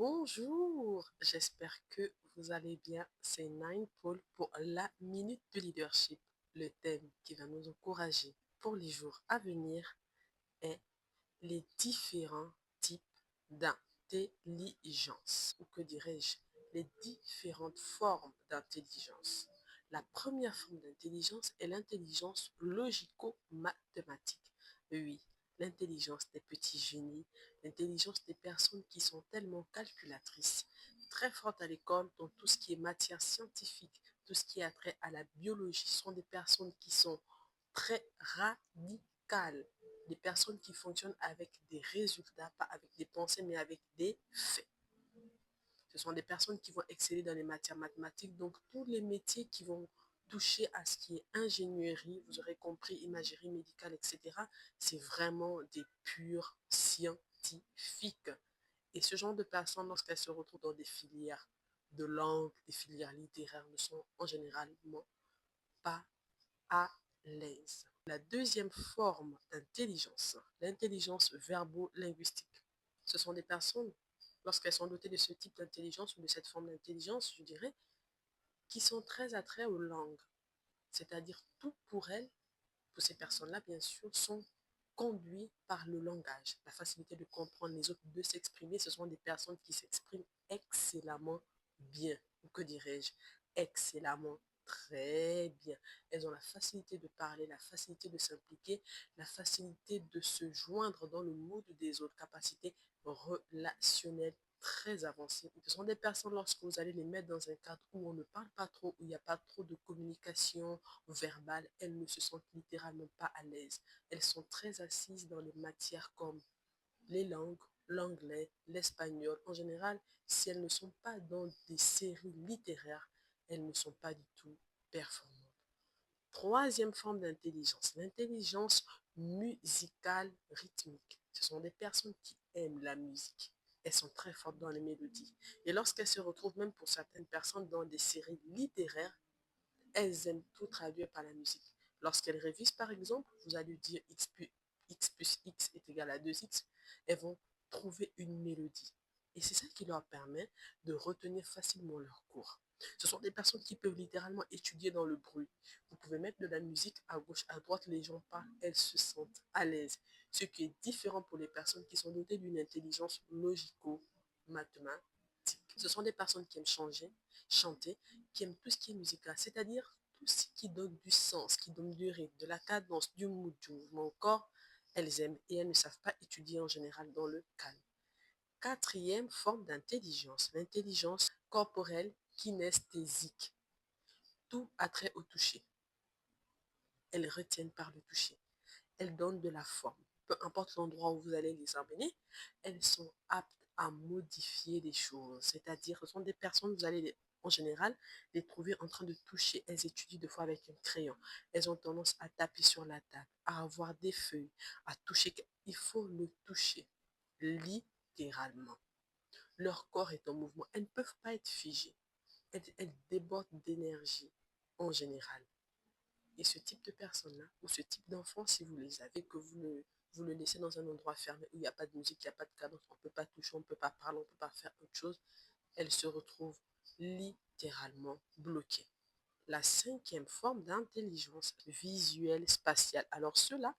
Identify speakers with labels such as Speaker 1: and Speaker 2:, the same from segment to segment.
Speaker 1: Bonjour, j'espère que vous allez bien. C'est Nine Paul pour la Minute de Leadership. Le thème qui va nous encourager pour les jours à venir est les différents types d'intelligence, ou que dirais-je, les différentes formes d'intelligence. La première forme d'intelligence est l'intelligence logico-mathématique. Oui, l'intelligence des petits génies, l'intelligence des personnes qui sont tellement calculatrices, très fortes à l'école dans tout ce qui est matière scientifique, tout ce qui a trait à la biologie, sont des personnes qui sont très radicales, des personnes qui fonctionnent avec des résultats, pas avec des pensées, mais avec des faits. Ce sont des personnes qui vont exceller dans les matières mathématiques, donc tous les métiers qui vont toucher à ce qui est ingénierie, vous aurez compris, imagerie médicale, etc., c'est vraiment des purs scientifiques. Et ce genre de personnes, lorsqu'elles se retrouvent dans des filières de langue, des filières littéraires, ne sont en généralement pas à l'aise. La deuxième forme d'intelligence, l'intelligence verbo-linguistique. Ce sont des personnes, lorsqu'elles sont dotées de ce type d'intelligence ou de cette forme d'intelligence, je dirais, qui sont très attraits aux langues. C'est-à-dire tout pour elles, pour ces personnes-là, bien sûr, sont conduits par le langage, la facilité de comprendre les autres, de s'exprimer. Ce sont des personnes qui s'expriment excellemment bien, ou que dirais-je, excellemment très bien. Elles ont la facilité de parler, la facilité de s'impliquer, la facilité de se joindre dans le mood des autres, capacités relationnelles très avancées. Ce sont des personnes, lorsque vous allez les mettre dans un cadre où on ne parle pas trop, où il n'y a pas trop de communication verbale, elles ne se sentent littéralement pas à l'aise. Elles sont très assises dans les matières comme les langues, l'anglais, l'espagnol. En général, si elles ne sont pas dans des séries littéraires, elles ne sont pas du tout performantes. Troisième forme d'intelligence, l'intelligence musicale rythmique. Ce sont des personnes qui aiment la musique. Elles sont très fortes dans les mélodies. Et lorsqu'elles se retrouvent, même pour certaines personnes, dans des séries littéraires, elles aiment tout traduire par la musique. Lorsqu'elles révisent, par exemple, vous allez dire x plus x est égal à 2x, elles vont trouver une mélodie. Et c'est ça qui leur permet de retenir facilement leurs cours. Ce sont des personnes qui peuvent littéralement étudier dans le bruit. Vous pouvez mettre de la musique à gauche, à droite, les gens parlent, elles se sentent à l'aise. Ce qui est différent pour les personnes qui sont dotées d'une intelligence logico-mathématique. Ce sont des personnes qui aiment chanter, qui aiment tout ce qui est musical, c'est-à-dire tout ce qui donne du sens, qui donne du rythme, de la cadence, du mood, du mouvement au corps, elles aiment et elles ne savent pas étudier en général dans le calme. Quatrième forme d'intelligence, l'intelligence corporelle kinesthésique. Tout a trait au toucher. Elles retiennent par le toucher. Elles donnent de la forme. Peu importe l'endroit où vous allez les emmener, elles sont aptes à modifier les choses. C'est-à-dire, ce sont des personnes, vous allez en général les trouver en train de toucher. Elles étudient deux fois avec un crayon. Elles ont tendance à taper sur la table, à avoir des feuilles, à toucher. Il faut le toucher, littéralement. Leur corps est en mouvement. Elles ne peuvent pas être figées. Elles débordent d'énergie en général. Et ce type de personnes-là, ou ce type d'enfant, si vous les avez, que vous le laissez dans un endroit fermé où il n'y a pas de musique, il n'y a pas de cadence, on ne peut pas toucher, on ne peut pas parler, on ne peut pas faire autre chose, elles se retrouvent littéralement bloquées. La cinquième forme d'intelligence visuelle spatiale. Alors ceux-là,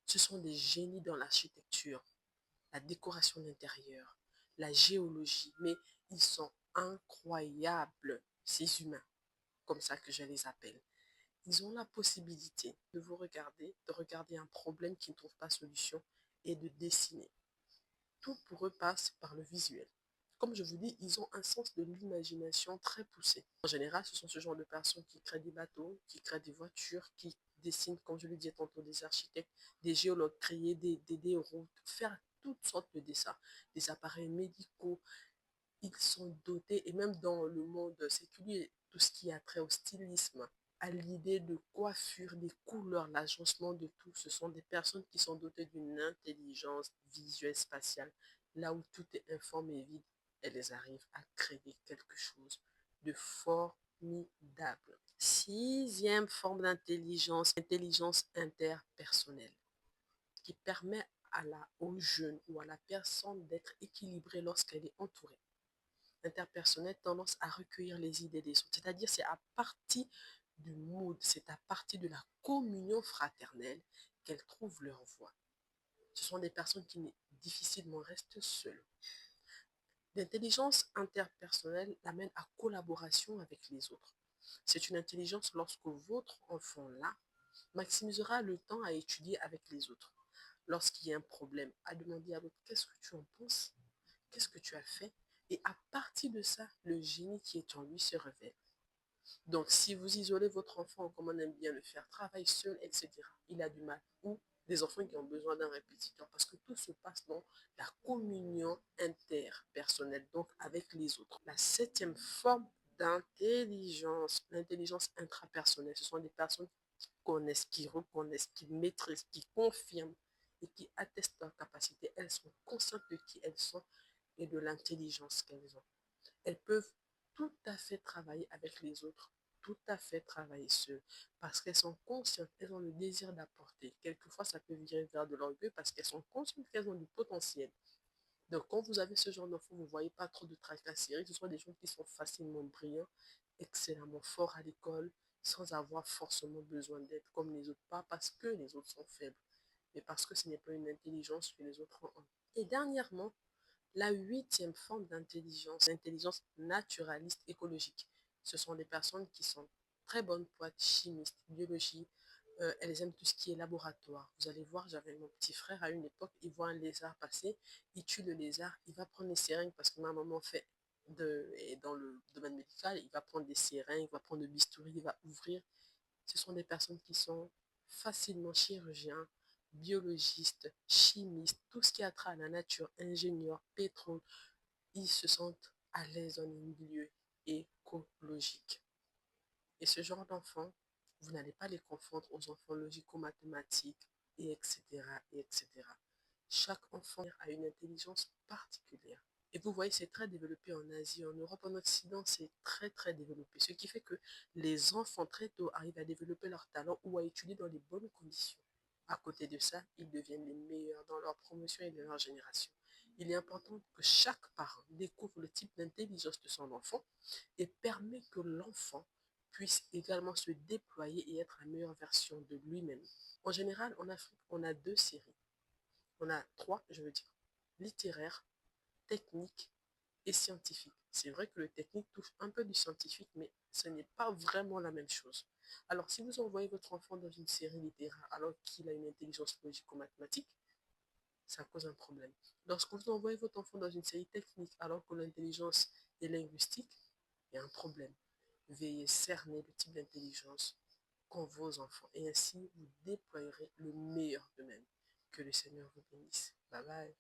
Speaker 1: ce sont des génies dans l'architecture, la décoration d'intérieur, la géologie, mais ils sont incroyables, ces humains, comme ça que je les appelle. Ils ont la possibilité de vous regarder, de regarder un problème qui ne trouve pas solution et de dessiner. Tout pour eux passe par le visuel. Comme je vous dis, ils ont un sens de l'imagination très poussé. En général, ce sont ce genre de personnes qui créent des bateaux, qui créent des voitures, qui dessinent, comme je le disais tantôt, des architectes, des géologues, créer des routes, faire toutes sortes de dessins, des appareils médicaux. Ils sont dotés, et même dans le monde séculier, tout ce qui a trait au stylisme, à l'idée de coiffure, des couleurs, l'agencement de tout, ce sont des personnes qui sont dotées d'une intelligence visuelle spatiale. Là où tout est informe et vide, elles arrivent à créer quelque chose de formidable. Sixième forme d'intelligence, intelligence interpersonnelle, qui permet au jeune ou à la personne d'être équilibrée lorsqu'elle est entourée. L'interpersonnel tendance à recueillir les idées des autres. C'est-à-dire, c'est à partir du mood, c'est à partir de la communion fraternelle qu'elles trouvent leur voie. Ce sont des personnes qui difficilement restent seules. L'intelligence interpersonnelle l'amène à collaboration avec les autres. C'est une intelligence lorsque votre enfant-là maximisera le temps à étudier avec les autres. Lorsqu'il y a un problème, à demander à l'autre qu'est-ce que tu en penses, qu'est-ce que tu as fait, et à partir de ça, le génie qui est en lui se révèle. Donc, si vous isolez votre enfant, comme on aime bien le faire, travaille seul, etc., il a du mal. Ou des enfants qui ont besoin d'un répétiteur, parce que tout se passe dans la communion interpersonnelle, donc avec les autres. La septième forme d'intelligence, l'intelligence intrapersonnelle, ce sont des personnes qui connaissent, qui reconnaissent, qui maîtrisent, qui confirment et qui attestent leur capacité. Elles sont conscientes de qui elles sont et de l'intelligence qu'elles ont. Elles peuvent tout à fait travailler avec les autres, tout à fait travailler seules, parce qu'elles sont conscientes, elles ont le désir d'apporter. Quelquefois, ça peut virer vers de l'orgueil parce qu'elles sont conscientes qu'elles ont du potentiel. Donc, quand vous avez ce genre d'enfant, vous ne voyez pas trop de tracasseries. Ce sont des gens qui sont facilement brillants, excellemment forts à l'école, sans avoir forcément besoin d'aide comme les autres. Pas parce que les autres sont faibles, mais parce que ce n'est pas une intelligence que les autres ont. Et dernièrement, la huitième forme d'intelligence, l'intelligence naturaliste écologique. Ce sont des personnes qui sont très bonnes poètes, chimistes, biologie. Elles aiment tout ce qui est laboratoire. Vous allez voir, j'avais mon petit frère à une époque, il voit un lézard passer, il tue le lézard, il va prendre les seringues parce que ma maman est dans le domaine médical, il va prendre des seringues, il va prendre le bistouri, il va ouvrir. Ce sont des personnes qui sont facilement chirurgiens, biologistes, chimistes, tout ce qui a trait à la nature, ingénieurs, pétrole, ils se sentent à l'aise dans un milieu écologique. Et ce genre d'enfants, vous n'allez pas les confondre aux enfants logico-mathématiques, et etc., et etc. Chaque enfant a une intelligence particulière. Et vous voyez, c'est très développé en Asie, en Europe, en Occident, c'est très, très développé. Ce qui fait que les enfants très tôt arrivent à développer leur talent ou à étudier dans les bonnes conditions. À côté de ça, ils deviennent les meilleurs dans leur promotion et de leur génération. Il est important que chaque parent découvre le type d'intelligence de son enfant et permet que l'enfant puisse également se déployer et être la meilleure version de lui-même. En général, en Afrique, on a deux séries. On a trois, je veux dire, littéraire, technique et scientifique. C'est vrai que le technique touche un peu du scientifique, mais ce n'est pas vraiment la même chose. Alors, si vous envoyez votre enfant dans une série littéraire alors qu'il a une intelligence logico-mathématique, ça cause un problème. Lorsque vous envoyez votre enfant dans une série technique alors que l'intelligence est linguistique, il y a un problème. Veuillez cerner le type d'intelligence qu'ont vos enfants et ainsi vous déployerez le meilleur d'eux-mêmes. Que le Seigneur vous bénisse. Bye bye.